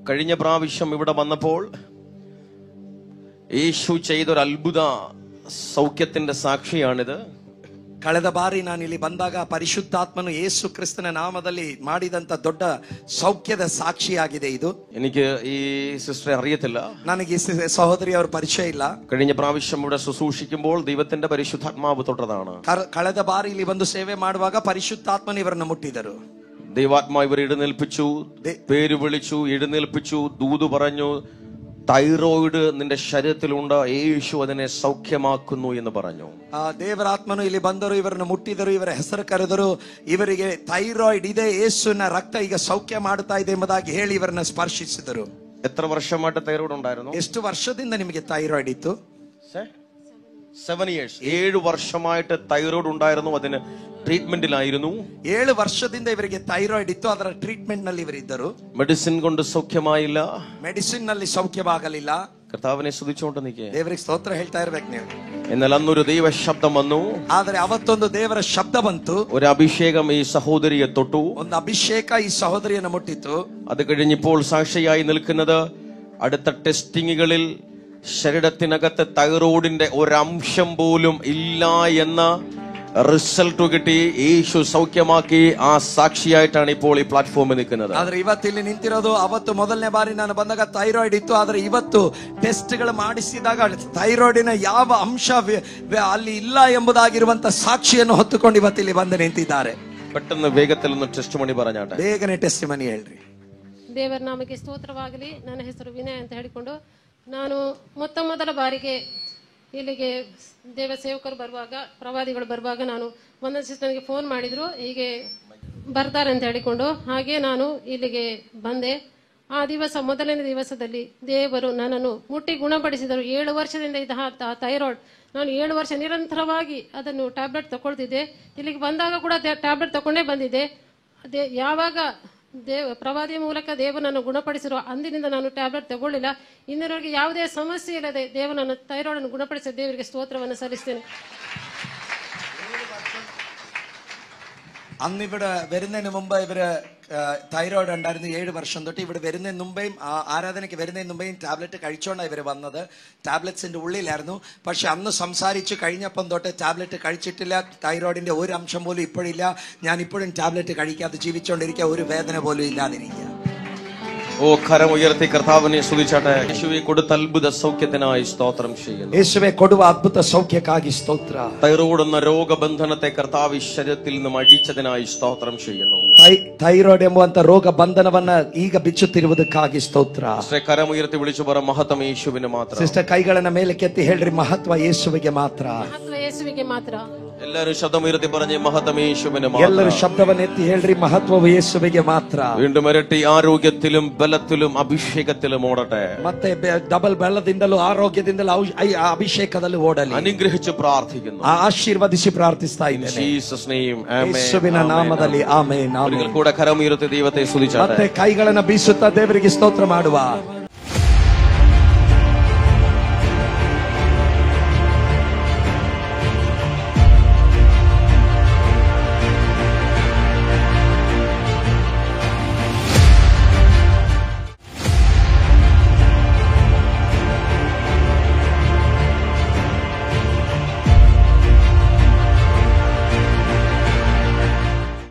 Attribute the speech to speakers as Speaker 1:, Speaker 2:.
Speaker 1: കഴിഞ്ഞ പ്രാവശ്യം ഇവിടെ വന്നപ്പോൾ യേശു ചെയ്തൊരു അത്ഭുത സൗഖ്യത്തിന്റെ സാക്ഷിയാണിത്.
Speaker 2: ಕಳೆದ ಬಾರಿ ನಾನು ಇಲ್ಲಿ ಬಂದಾಗ ಪರಿಶುದ್ಧಾತ್ಮನು ಯೇಸು ಕ್ರಿಸ್ತನ ನಾಮದಲ್ಲಿ ಮಾಡಿದಂತ ದೊಡ್ಡ ಸೌಖ್ಯದ ಸಾಕ್ಷಿಯಾಗಿದೆ ಇದು.
Speaker 1: എനിക്ക് ഈ സിസ്റ്ററെ അറിയത്തില്ല,
Speaker 2: ನನಗೆ ಈ ಸಹೋದರಿ ಅವರ ಪರಿಚಯ ಇಲ್ಲ.
Speaker 1: കഴിഞ്ഞ പ്രാവശ്യം ഇവിടെ ശുശ്രൂഷിക്കുമ്പോൾ ദൈവത്തിന്റെ പരിശുദ്ധാത്മാവ് തൊട്ടതാണ്.
Speaker 2: ಕಳೆದ ಬಾರಿ ಇಲ್ಲಿ ಬಂದು ಸೇವೆ ಮಾಡುವಾಗ ಪರಿಶುದ್ಧಾತ್ಮನು ಇವರನ್ನು ಮುಟ್ಟಿದರು.
Speaker 1: ദൈവാത്മാവ് ഇവരെ എഴുന്നേൽപ്പിച്ചു, പേര് വിളിച്ചു, എഴുന്നേൽപ്പിച്ചു, ദൂത് പറഞ്ഞു, തൈറോയിഡ് നിന്റെ ശരീരത്തിലുണ്ട്, യേശു അതിനെ സൗഖ്യമാക്കുന്നു എന്ന് പറഞ്ഞു.
Speaker 2: ದೇವರಾತ್ಮನು ಇಲ್ಲಿ ಬಂದರು, ಇವರನ್ನು ಮುಟ್ಟಿದರು, ಇವರ ಹೆಸರು ಕರೆದರು, ಇವರಿಗೆ ಥೈರಾಯ್ಡ್ ಇದೆ, ಯೇಸುವಿನ ರಕ್ತ ಈಗ ಸೌಖ್ಯ ಮಾಡ್ತಾ ಇದೆ ಎಂಬುದಾಗಿ ಹೇಳಿ ಇವರನ್ನು ಸ್ಪರ್ಶಿಸಿದರು.
Speaker 1: എത്ര വർഷമായിട്ട് തൈറോയിഡ് ഉണ്ടായിരുന്നു?
Speaker 2: ಎಷ್ಟು ವರ್ಷದಿಂದ ನಿಮಗೆ ಥೈರಾಯ್ಡ್ ಇತ್ತು?
Speaker 1: 7 years. 7 വർഷമായിട്ട് തൈറോയിഡ് ഉണ്ടായിരുന്നു, അതിന് ട്രീറ്റ്മെന്റിലായിരുന്നു.
Speaker 2: 7 ವರ್ಷದಿಂದ ಇವರಿಗೆ ಥೈರಾಯ್ಡ್ ಇತ್ತು, ಅದರ ಟ್ರೀಟ್ಮೆಂಟ್ ನಲ್ಲಿ ಇವರಿದ್ದರು.
Speaker 1: മെഡിസിൻ കൊണ്ട് സൗഖ്യമായില്ല,
Speaker 2: ಮೆಡಿಸಿನ್ ನಲ್ಲಿ ಸೌಖ್ಯವಾಗಲಿಲ್ಲ.
Speaker 1: കർത്താവിനെ സ്തുതിച്ചുകൊണ്ട് നിൽക്കേ,
Speaker 2: ದೇವರಿಗೆ ಸ್ತೋತ್ರ ಹೇಳ್ತಾ ಇರಬೇಕು ನೀವು.
Speaker 1: എന്നാൽ അന്നൊരു ദൈവ ശബ്ദം വന്നു.
Speaker 2: ಆದರೆ ಅವತ್ತೊಂದು ದೇವರ ಶಬ್ದ ಬಂತು.
Speaker 1: ഒരു അഭിഷേകം ഈ സഹോദരിയെ തൊട്ടു,
Speaker 2: ಒಂದು ಅಭಿಷೇಕ ಈ ಸಹೋದರಿಯನ್ನು ಮುಟ್ಟಿತು.
Speaker 1: അത് കഴിഞ്ഞപ്പോൾ സാക്ഷിയായി നിൽക്കുന്നത് അടുത്ത ടെസ്റ്റിങ്ങുകളിൽ ശരീരത്തിനകത്ത് തൈറോയിഡിന്റെ ഒരംശം പോലും ഇല്ല എന്ന റിസൾട്ട് കിട്ടി. യേശു സൗഖ്യമാക്കി. ആ സാക്ഷിയായിട്ടാണ് ഇപ്പോൾ ഈ പ്ലാറ്റ്ഫോമിൽ നിൽക്കുന്നത്.
Speaker 2: ಆದ್ರೆ ಇವತ್ತಿಲ್ಲಿ ನಿಂತಿರೋದು, ಅವತ್ತು ಮೊದಲನೇ ಬಾರಿ ನಾನು ಬಂದಾಗ ಥೈರಾಯ್ಡ್ ಇತ್ತು, ಆದ್ರೆ ಇವತ್ತು ಟೆಸ್ಟ್ಗಳು ಮಾಡಿಸಿದಾಗ ಥೈರಾಯ್ಡಿನ ಯಾವ ಅಂಶ ಅಲ್ಲಿ ಇಲ್ಲ ಎಂಬುದಾಗಿರುವಂತ ಸಾಕ್ಷಿಯನ್ನು ಹೊತ್ತುಕೊಂಡು ಇವತ್ತಿಲ್ಲಿ ಬಂದು ನಿಂತಿದ್ದಾರೆ.
Speaker 1: പെട്ടെന്ന് വേഗത്തിൽ ഒന്ന് ടെസ്റ്റ് മണി പറഞ്ഞാട്ടെ.
Speaker 2: ಬೇಗನೆ ಟೆಸ್ಟ್ ಮನಿ ಹೇಳ್ರಿ.
Speaker 3: ದೇವರ ನಾಮಕ್ಕೆ ಸ್ತೋತ್ರವಾಗಲಿ. ನನ್ನ ಹೆಸರು ವಿನಯ್ ಅಂತ ಹೇಳಿಕೊಂಡು, ನಾನು ಮೊದಲ ಬಾರಿಗೆ ಇಲ್ಲಿಗೆ ದೇವ ಸೇವಕರು ಬರುವಾಗ, ಪ್ರವಾದಿಗಳು ಬರುವಾಗ ನಾನು ಒಂದೊಂದು ಸಿಸ್ಟರ್ಗೆ ಫೋನ್ ಮಾಡಿದ್ರು, ಹೀಗೆ ಬರ್ತಾರೆ ಅಂತ ಹೇಳಿಕೊಂಡು. ಹಾಗೆ ನಾನು ಇಲ್ಲಿಗೆ ಬಂದೆ. ಆ ದಿವಸ, ಮೊದಲನೇ ದಿವಸದಲ್ಲಿ ದೇವರು ನನ್ನನ್ನು ಮುಟ್ಟಿ ಗುಣಪಡಿಸಿದರು. 7 ವರ್ಷದಿಂದ ಇದ್ದ ಥೈರಾಯ್ಡ್, ನಾನು 7 ವರ್ಷ ನಿರಂತರವಾಗಿ ಅದನ್ನು ಟ್ಯಾಬ್ಲೆಟ್ ತಗೊಳ್ತಿದ್ದೆ. ಇಲ್ಲಿಗೆ ಬಂದಾಗ ಕೂಡ ಟ್ಯಾಬ್ಲೆಟ್ ತಗೊಂಡೇ ಬಂದಿದ್ದೆ. ಯಾವಾಗ ಪ್ರವಾದಿಯ ಮೂಲಕ ದೇವನನ್ನು ಗುಣಪಡಿಸಿರುವ ಅಂದಿನಿಂದ ನಾನು ಟ್ಯಾಬ್ಲೆಟ್ ತಗೊಳ್ಳಿಲ್ಲ. ಇನ್ನರವರೆಗೆ ಯಾವುದೇ ಸಮಸ್ಯೆ ಇಲ್ಲದೆ ದೇವನನ್ನು ಥೈರಾಯ್ಡ್ ಅನ್ನು ಗುಣಪಡಿಸಿದ ದೇವರಿಗೆ ಸ್ತೋತ್ರವನ್ನು ಸಲ್ಲಿಸ್ತೇನೆ.
Speaker 2: അന്ന് ഇവിടെ വരുന്നതിന് മുമ്പ് ഇവര് തൈറോയ്ഡ് ഉണ്ടായിരുന്നു. 7 വർഷം തൊട്ട് ഇവിടെ വരുന്നതിന് മുമ്പേയും ആരാധനയ്ക്ക് വരുന്നതിന് മുമ്പേയും ടാബ്ലറ്റ് കഴിച്ചോണ്ടാണ് ഇവർ വന്നത്. ടാബ്ലറ്റ്സിന്റെ ഉള്ളിലായിരുന്നു. പക്ഷെ അന്ന് സംസാരിച്ച് കഴിഞ്ഞപ്പം തൊട്ട് ടാബ്ലറ്റ് കഴിച്ചിട്ടില്ല. തൈറോയിഡിന്റെ ഒരു അംശം പോലും ഇപ്പോഴില്ല. ഞാൻ ഇപ്പോഴും ടാബ്ലറ്റ് കഴിക്കാതെ ജീവിച്ചുകൊണ്ടിരിക്കുക, ഒരു വേദന പോലും ഇല്ലാതിരിക്കുക.
Speaker 1: ഓ, കരം ഉയർത്തി കർത്താവിനെ സ്തുതിച്ചാട്ടെ. യേശുവേ കൊടുത്ത അത്ഭുത സൗഖ്യത്തിനായി സ്തോത്രം ചെയ്യുന്നു.
Speaker 2: യേശുവേ ಕೊಡುವ ಅದ್ಭುತ ಸೌಖ್ಯಕ್ಕಾಗಿ ಸ್ತೋತ್ರ.
Speaker 1: തൈറോയ്ഡ് എന്ന രോഗബന്ധനത്തെ കർത്താവ് ശരീരത്തിൽ നിന്നും അഴിച്ചതിനായി സ്തോത്രം ചെയ്യുന്നു.
Speaker 2: ಥೈರಾಯ್ಡ್ ಎಂಬುವಂತ ರೋಗ ಬಂಧನವನ್ನ ಈಗ ಬಿಚ್ಚುತ್ತಿರುವುದಕ್ಕಾಗಿ ಸ್ತೋತ್ರ.
Speaker 1: ಸಿಸ್ಟರ್ ಕರಂ ಉಯರ್ತಿ ವಿളിച്ചു പറ, ಮಹತ್ವ ಯೇಸುವಿಗೆ ಮಾತ್ರ.
Speaker 2: ಸಿಸ್ಟರ್ ಕೈಗಳನ್ನ ಮೇಲಕ್ಕೆತ್ತಿ ಹೇಳ್ರಿ, ಮಹತ್ವ ಯೇಸುವಿಗೆ ಮಾತ್ರ.
Speaker 3: ಮಹತ್ವ ಯೇಸುವಿಗೆ ಮಾತ್ರ.
Speaker 1: എല്ലാവരും ശബ്ദം ഉയർത്തി പറഞ്ഞേ, മഹത്വം യേശുവിന് മാത്രം.
Speaker 2: ಎಲ್ಲರೂ ಶಬ್ದವನ್ನು ಎತ್ತಿ ಹೇಳ್ರಿ, ಮಹತ್ವವು ಯೇಸುವಿಗೆ ಮಾತ್ರ.
Speaker 1: വീണ്ടും ഇരട്ടി ആരോഗ്യത്തിലും ബലത്തിലും അഭിഷേകത്തിലും ഓടട്ടെ.
Speaker 2: ಮತ್ತೆ ಡಬಲ್ ಬಲದಿಂದಲೂ ಆರೋಗ್ಯದಿಂದಲೂ ಅಭಿಷೇಕದಲ್ಲೂ ಓಡಲಿ.
Speaker 1: അനുഗ്രഹിച്ച് പ്രാർത്ഥിക്കുന്നു,
Speaker 2: ಆಶೀರ್ವದಿಸಿ ಪ್ರಾರ್ಥಿಸ್ತಾ ಇದ್ದೇನೆ.
Speaker 1: Jesus name, amen.
Speaker 2: ಯೇಸುವಿನ ನಾಮದಲ್ಲಿ ಆಮೆನ್.
Speaker 1: ഒരിക്കൽ കൂടെ കരം ഉയർത്തി ദൈവത്തെ സ്തുതിച്ചാട്ടെ.
Speaker 2: ಮತ್ತೆ ಕೈಗಳನ್ನು ಬೀಸುತ್ತಾ ದೇವರಿಗೆ ಸ್ತೋತ್ರ ಮಾಡುವ.